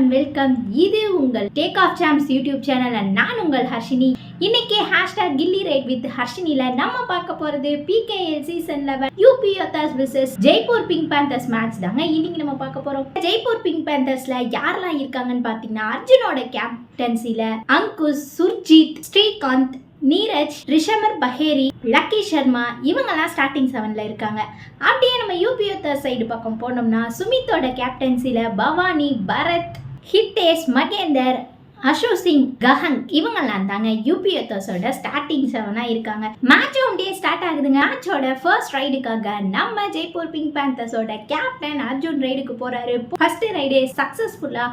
And welcome. இது உங்கள் take off Sam's YouTube channel. நான் உங்கள் ஹர்ஷினி. இன்னைக்கு ஹேஷ்டாக் கில்லி ரைட் வித் ஹர்ஷினில நம்ம பார்க்க போறது PKL season 11 UP Yoddhas vs Jaipur pink panthers match தாங்க இன்னைக்கு நம்ம பார்க்க போறோம். ஜெய்ப்பூர் பிங்க் பேந்தர்ஸ்ல யாரெல்லாம் இருக்காங்கன்னு பாத்தீங்கன்னா, அர்ஜுனோட கேப்டன்சில அங்குஷ், சுர்ஜித், ஸ்ரீகாந்த், நீரஜ், ரிஷமர் பஹேரி, லக்கி சர்மா இவங்கெல்லாம் ஸ்டார்டிங் 7ல இருக்காங்க. அப்படியே நம்ம யூபி யோத்தாஸ் சைடு பக்கம் போனோம்னா, சுமித்தோட கேப்டன்சில பவானி, பரத், ஹிட்டேஷ், மகேந்தர், அசோக் சிங், கஹன் இவங்கெல்லாம் தாங்க யூபி யோத்தாஸோட ஸ்டார்டிங் 7ஆ இருக்காங்க. மேட்ச் அப்படியே ஸ்டார்ட் ஆகுதுங்க. மேட்சோட ஃபர்ஸ்ட் ரைடுக்காக நம்ம ஜெய்ப்பூர் பிங்க் பேந்தர்ஸோட கேப்டன் அர்ஜுன் ரைடுக்கு போறாரு. ஃபர்ஸ்ட் ரைடே சக்சஸ்ஃபுல்லா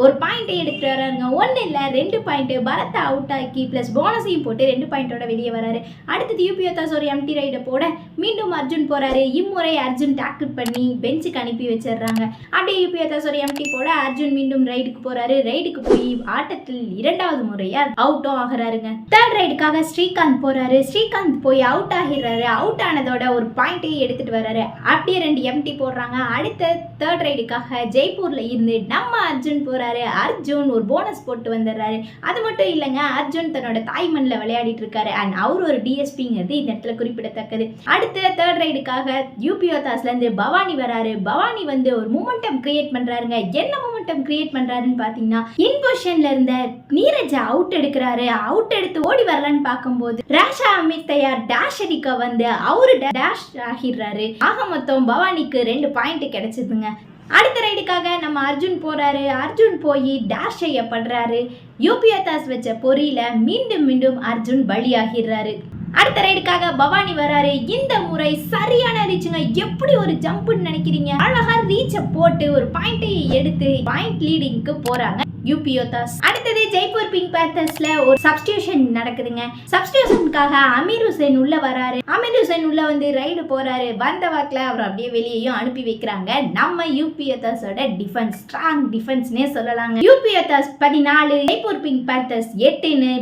ஒரு பாயிண்ட் எடுத்துட்டு வராருங்க. 1 இல்ல 2 பாயிண்ட் பரத்தை அவுட் ஆக்கி பிளஸ் போனஸையும் போட்டு 2 பாயிண்டோட வெளியே வராரு. அடுத்தது யூபி யோத்தாஸ் ஒரு எம்டி ரைடை போட மீண்டும் அர்ஜுன் போறாரு. இம்முறை அர்ஜுன் டேக்கிள் பண்ணி பெஞ்சுக்கு அனுப்பி வச்சிடுறாங்க. அப்படியே யூபி யோத்தாஸ் ஒரு எம்டி போட அர்ஜுன் மீண்டும் ரைடுக்கு போறாரு. ரைடுக்கு போய் ஆட்டத்தில் 2வது முறையா அவுட்டும் ஆகிறாருங்க. தேர்ட் ரைடுக்காக ஸ்ரீகாந்த் போறாரு. ஸ்ரீகாந்த் போய் அவுட் ஆகிறாரு. அவுட் ஆனதோட ஒரு பாயிண்ட்டையும் எடுத்துட்டு வர்றாரு. அப்படியே 2 எம்டி போடுறாங்க. அடுத்த தேர்ட் ரைடுக்காக ஜெய்ப்பூர்ல இருந்து நம்ம அர்ஜுன் போறாரு. அர்ஜுன் ஒரு போனஸ் போட்டு வந்துடுறாரு. அது மட்டும் இல்லைங்க, அர்ஜுன் தன்னோட தாய்மண்ல விளையாடிட்டு இருக்காரு. அண்ட் அவர் ஒரு டிஎஸ்பிங்கிறது இந்த இடத்துல குறிப்பிடத்தக்கது. அடுத்த தேர்ட் ரைடுக்காக யூபி யோத்தாஸ்ல இருந்து பவானி வராரு. பவானி வந்து ஒரு மூமெண்டம் கிரியேட் பண்றாருங்க. என்ன மூமெண்டம் கிரியேட் பண்றாருன்னு பாத்தீங்கன்னா, இன் பொசிஷன்ல இருந்த நீரஜ அவுட் எடுக்கிறாரு. அவுட் எடுத்து ஓடி வரலான்னு பார்க்கும்போது ராஷா அமித் தயார் டேஷ் அடிக்க வந்து அவரு டேஷ் ஆகிடுறாரு. ஆக மொத்தம் பவானிக்கு 2 பாயிண்ட் கிடைச்சதுங்க. அடுத்த ரைடுக்காக நம்ம அர்ஜுன் போறாரு. அர்ஜுன் போய் டேஷ் செய்யப்படுறாரு. யூபி யோத்தாஸ் வச்ச பொறியில மீண்டும் அர்ஜுன் பலியாகிறாரு. அடுத்த ரைடுக்காக பவானி வராரு. இந்த முறை சரியான ரீச்சுங்க. எப்படி ஒரு ஜம்ப்னு நினைக்கிறீங்க? அழகா ரீச்சை போட்டு ஒரு பாயிண்டை எடுத்து பாயிண்ட் லீடிங்க்கு போறாங்க யூபி யோத்தாஸ். அடுத்தது ஜெய்ப்பூர் பிங்க் பேந்தர்ஸ்ல ஒரு சப்ஸ்டியூஷன் நடக்குதுங்க. சப்ஸ்டியூஷனுக்காக அமீர் ஹுசைன் உள்ள வராரு. அமீர் ஹுசைன் உள்ள வந்து ரைடு போறாரு. வந்த வாக்கில் அவர் அப்படியே வெளியேயும் அனுப்பி வைக்கிறாங்க. நம்ம யூபி யோத்தாஸோட டிஃபென்ஸ் ஸ்ட்ராங் டிஃபென்ஸ்னே சொல்லலாங்க. UP Yoddhas 14, Jaipur pink Panthers 8ன்னு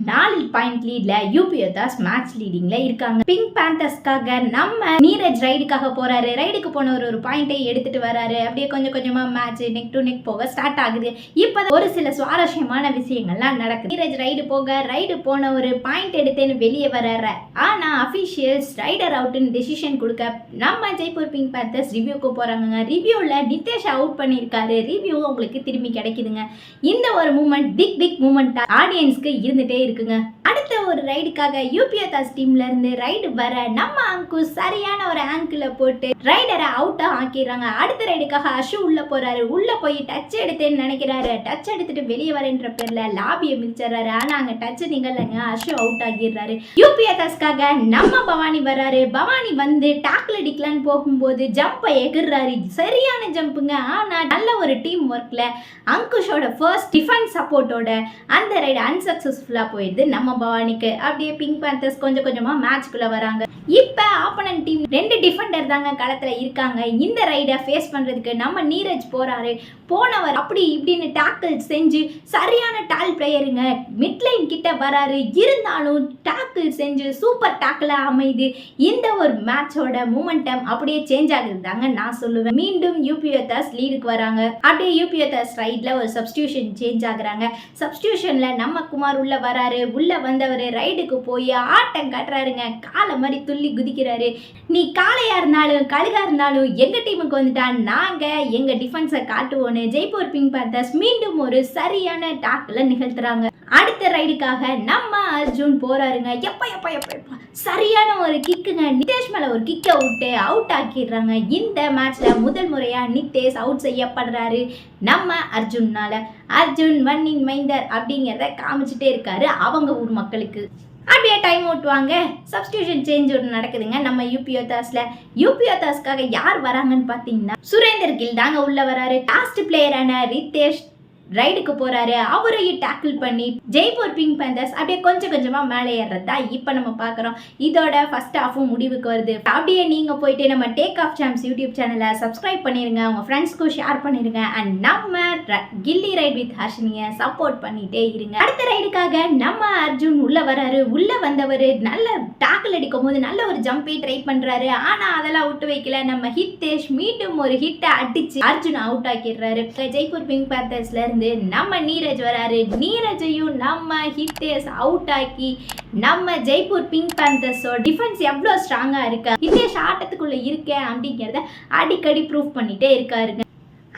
4 பாயிண்ட் லீட்ல யூபி யோத்தாஸ் மேட்ச் லீடிங்ல இருக்காங்க. பிங்க் பேந்தர்ஸ்க்காக நம்ம நீரஜ் ரைடுக்காக போறாரு. ரைடுக்கு போனவர் ஒரு பாயிண்டை எடுத்துட்டு வராரு. அப்படியே கொஞ்சமா மேட்ச் நெக் டு நெக் போக ஸ்டார்ட் ஆகுது. இப்ப ஒரு சில சுவாரஸ்யமான விஷயங்கள்லாம் நடக்குது. நீரஜ் ரைடு போன ஒரு பாயிண்ட் எடுத்தேன்னு வெளியே வர்றாரு. ஆனா அபிஷியல்ஸ் ரைடர் அவுட்னு டெசிஷன் கொடுக்க நம்ம ஜெய்ப்பூர் பிங்க் பேந்தர்ஸ் ரிவ்யூக்கு போறாங்க. ரிவ்யூல நிதேஷ் அவுட் பண்ணியிருக்காரு. ரிவ்யூ உங்களுக்கு திரும்பி கிடைக்குதுங்க. இந்த ஒரு மூமெண்ட் பிக் மூமெண்ட் ஆடியன்ஸ்க்கு இருந்துட்டே இருக்குங்க. அடுத்த ஒரு ரைடுக்காக யூபி யோத்தாஸ் டீம்ல இருந்து ரைடு வர நம்ம அங்குஷ் சரியான ஒரு ஆங்கிள் போட்டு ரைடரை அவுட்டா ஆக்கிடுறாங்க. அடுத்த ரைடுக்காக அசு உள்ள போறாரு. உள்ள போய் டச் எடுத்தேன்னு நினைக்கிறாரு. டச் எடுத்துட்டு வெளியே வரேன்ற பேர்ல லாபியை மிதிச்சிடறாரு. ஆனா அங்க டச் நிகழங்க. அசு அவுட் ஆகிடுறாரு. யூபி யோத்தாஸ்க்காக நம்ம பவானி வராரு. பவானி வந்து டாக்ல அடிக்கலான்னு போகும்போது ஜம்பை எகிர்றாரு. சரியான ஜம்புங்க. ஆனா நல்ல ஒரு டீம் ஒர்க்ல அங்குஷோட ஃபர்ஸ்ட் டிஃபென்ஸ் சப்போர்ட்டோட அந்த ரைடு அன்சக்சஸ்ஃபுல்லா போயிடுது நம்ம பவானிக்கு. அப்படியே பிங்க் பேந்தர்ஸ் கொஞ்சமா மேட்ச்க்குள்ள வராங்க. இப்ப ஆப்போனன்ட் டீம் 2 டிஃபெண்டர் தாங்க களத்துல இருக்காங்க. இந்த ரைடை ஃபேஸ் பண்றதுக்கு நம்ம நீரஜ் போறாரு. போனவர் அப்படி இப்படின்னு டாக்கிள் செஞ்சு சரியான டால் பிளேயருங்க. மிட்லைன் கிட்ட வராரு. இருந்தாலும் டாக்கிள் செஞ்சு சூப்பர் டாக்கிள் அமைது. இந்த ஒரு மேட்சோட மூமெண்டம் அப்படியே சேஞ்ச் ஆகுது தாங்க நான் சொல்லுவேன். மீண்டும் யூபி யோத்தாஸ் லீடுக்கு வராங்க. அப்படியே யூபி யோத்தாஸ் ரைட்ல ஒரு சப்ஸ்டியூஷன் சேஞ்ச் ஆகுறாங்க. சப்ஸ்டியூஷன்ல நம்ம குமார் உள்ள வராரு. உள்ள வந்தவர் ரைடுக்கு போய் ஆட்டம் காட்டுறாருங்க. காலை மாதிரி துள்ளி குதிக்கிறாரு. நீ காளையா இருந்தாலும் கழுகா இருந்தாலும் எங்க டீமுக்கு வந்துட்டா நாங்க எங்க டிஃபென்ஸை காட்டுவோம். ஜெய்ப்பூர் பிங்க் பேந்தர்ஸ் மீண்டும் ஒரு சரியான டாக்ல நிகழ்த்துறாங்க. அடுத்த ரைடுக்காக நம்ம அர்ஜுன் போறாருங்க. எப்ப சரியான ஒரு கிக்குங்க. நிதேஷ் மேல ஒரு கிக்க விட்டு அவுட் ஆக்கிடுறாங்க. இந்த மேட்ச்ல முதல் முறையா நிதேஷ் அவுட் செய்யப்படுறாரு நம்ம அர்ஜுன்னால. அர்ஜுன் மண்ணின் மைந்தர் அப்படிங்கிறத காமிச்சுட்டே இருக்காரு அவங்க ஊர் மக்களுக்கு. அப்படியே டைம் ஓட்டுவாங்க. சப்ஸ்டியூஷன் சேஞ்ச் ஒன்று நடக்குதுங்க நம்ம யூபி யோத்தாஸ்ல. யூபி யோத்தாஸ்க்காக யார் வராங்கன்னு பார்த்தீங்கன்னா, சுரேந்தர் கில் தாங்க உள்ள வராரு. லாஸ்ட் பிளேயரான ரித்தேஷ் ரைடுக்கு போறாரு. அவரையும் டேக்கிள் பண்ணி ஜெய்ப்பூர் பிங்க் பேந்தர்ஸ் அப்படியே கொஞ்சம் கொஞ்சமா மேலே ஏறதா இப்ப நம்ம பார்க்கறோம். இதோட ஃபர்ஸ்ட் ஹாஃபும் முடிவுக்கு வருது. அப்படியே நீங்க போயிட்டு நம்ம டேக் ஆஃப் சாம்ஸ் யூடியூப் சேனலை சப்ஸ்கிரைப் பண்ணிருங்க, உங்க ஃப்ரெண்ட்ஸ்க்கும் ஷேர் பண்ணிருங்க. அண்ட் நம்ம கில்லி ரைட் வித் ஹர்ஷினியை சப்போர்ட் பண்ணிட்டே இருங்க. அடுத்த ரைடுக்காக நம்ம அர்ஜுன் உள்ள வராரு. உள்ள வந்தவர் நல்ல டாக்கிள் அடிக்கும் போது நல்ல ஒரு ஜம்பை ட்ரை பண்றாரு. ஆனா அதெல்லாம் விட்டு வைக்கல. நம்ம ஹித்தேஷ் மீண்டும் ஒரு ஹிட்டை அடிச்சு அர்ஜுன் அவுட் ஆக்கிடுறாரு. ஜெய்ப்பூர் பிங்க் பேந்தர்ஸ்ல இருந்து நம்ம நீரஜ் வராரு. நீரஜையும் நம்ம ஹித்தேஷ் அவுட் ஆக்கி நம்ம ஜெய்ப்பூர் பிங்க் பேந்தர்ஸோட டிஃபென்ஸ் எவ்வளவு ஸ்ட்ராங்கா இருக்கு, ஹித்தேஷ் ஆட்டத்துக்குள்ள இருக்கேன் அப்படிங்கறத அடிக்கடி ப்ரூவ் பண்ணிட்டே இருக்காருங்க.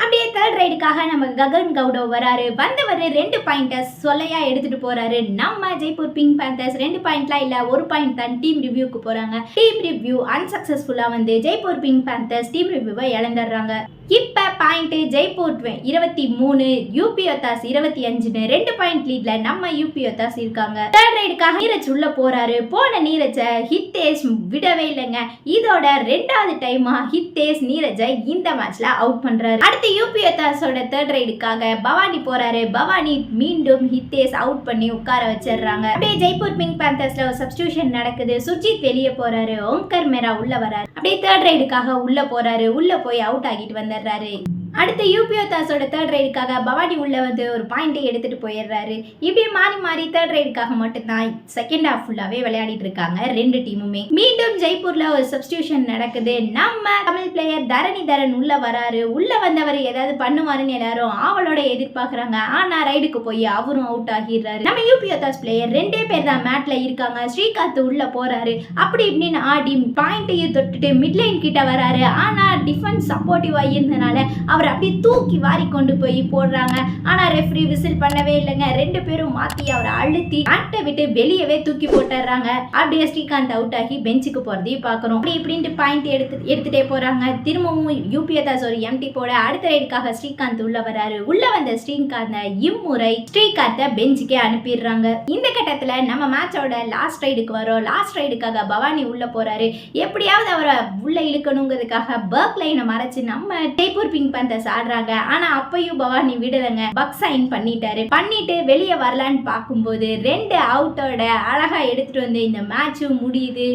அப்படியே தேர்ட் ரைடுக்காக நம்ம ககன் கவுடவ் வராரு. வந்தவர் 2 பாயிண்டர்ஸ் சொல்லையா எடுத்துட்டு போறாரு. நம்ம ஜெய்ப்பூர் பிங்க் பேந்தர்ஸ் 2 பாயிண்ட்லாம் இல்ல, 1 பாயிண்ட் தான் டீம் ரிவ்யூக்கு போறாங்க. டீம் ரிவ்யூ அன்சக்சஸ்ஃபுல்லா வந்து ஜெய்ப்பூர் பிங்க் பேந்தர்ஸ் டீம் ரிவ்யூவை இழந்துடுறாங்க. இப்ப பாயிண்ட் ஜெய்ப்பூர் 23, யூபி யோத்தாஸ் 25, 2 பாயிண்ட் லீட்ல நம்ம யூபி யோத்தாஸ் இருக்காங்க. தேர்ட் ரைடுக்காக நீரஜ் உள்ள போறாரு. போன நீரஜ ஹித்தேஷ் விடவே இல்லைங்க. இதோட 2வது டைமா ஹித்தேஷ் நீரஜை இந்த மேட்ச்ல அவுட் பண்றாரு. அடுத்து யூபி யோத்தாஸோட தேர்ட் ரைடுக்காக பவானி போறாரு. பவானி மீண்டும் ஹித்தேஷ் அவுட் பண்ணி உட்கார வச்சிடுறாங்க. அப்படியே ஜெய்ப்பூர் பிங்க் பேந்தர்ஸ்ல ஒரு சப்ஸ்டிடியூஷன் நடக்குது. சுஜித் வெளியே போறாரு. ஓங்கர் மேரா உள்ள வராரு. அப்படியே தேர்ட் ரைடுக்காக உள்ள போறாரு. உள்ள போய் அவுட் ஆகிட்டு வந்துடுறாரு. அடுத்து யூபி யோத்தாஸோட தேர்ட் ரைடுக்காக பவானி உள்ள வந்து ஒரு பாயிண்டை எடுத்துட்டு போயிடுறாரு. இப்படியே மாறி மாறி தேர்ட் ரைடுக்காக மட்டும்தான் செகண்ட் ஹாஃப் ஃபுல்லாவே விளையாடிட்டு இருக்காங்க 2 டீமுமே. மீண்டும் ஜெய்ப்பூர்ல ஒரு சப்ஸ்டிடியூஷன் நடக்குது. நம்ம தமிழ் பிளேயர் தரணிதரன் உள்ள வராரு. உள்ள வந்தவர் ஏதாவது பண்ணுவாருன்னு எல்லாரும் அவளோட எதிர்பார்க்கறாங்க. ஆனா ரைடுக்கு போய் அவரும் அவுட் ஆகிடுறாரு. நம்ம யூபி யோத்தாஸ் பிளேயர் 2 பேர் தான் மேட்ல இருக்காங்க. ஸ்ரீகாந்த் உள்ள போறாரு. அப்படி இப்படின்னு ஆடி பாயிண்டையும் தொட்டுட்டு மிட்லைன் கிட்ட வராரு. ஆனா டிஃபென்ஸ் சப்போர்ட்டிவா இருந்தனால அவர் அப்படியே தூக்கி வாரி கொண்டு போய் போடுறாங்க. ஆனா ரெஃப்ரி விசில் பண்ணவே இல்லைங்க. 2 பேரும் மாத்தி அவரை அழுத்தி ஆட்டை விட்டு வெளியவே தூக்கி போட்டுறாங்க. அப்படியே ஸ்ரீகாந்த் அவுட் ஆகி பெஞ்சுக்கு போறதையும் பாக்குறோம். அப்படி இப்படின்ட்டு பாயிண்ட் எடுத்துட்டே போறாங்க. திரும்பவும் யூபி யோத்தாஸ் ஒரு எம்டி போட அடுத்த ரைடுக்காக ஸ்ரீகாந்த் உள்ள வராரு. உள்ள வந்த ஸ்ரீகாந்த் இம்முறை ஸ்ரீகாந்தை பெஞ்சுக்கே அனுப்பிடுறாங்க. இந்த கட்டத்துல நம்ம மேட்சோட லாஸ்ட் ரைடுக்கு வரோம். லாஸ்ட் ரைடுக்காக பவானி உள்ள போறாரு. எப்படியாவது அவரை உள்ள இழுக்கணுங்கிறதுக்காக பர்க் லைனை மறைச்சு நம்ம ஜெய்ப்பூர் பிங்க் பேந்தர்ஸ் ஆடுறாங்க. ஆனா அப்பயும் பவானி விடலங்க. பக் சைன் பண்ணிட்டு வெளியே வரலான்னு பார்க்கும்போது 2 அவுட்டோட அழகா எடுத்துட்டு வந்து இந்த மேட்சும் முடியுது.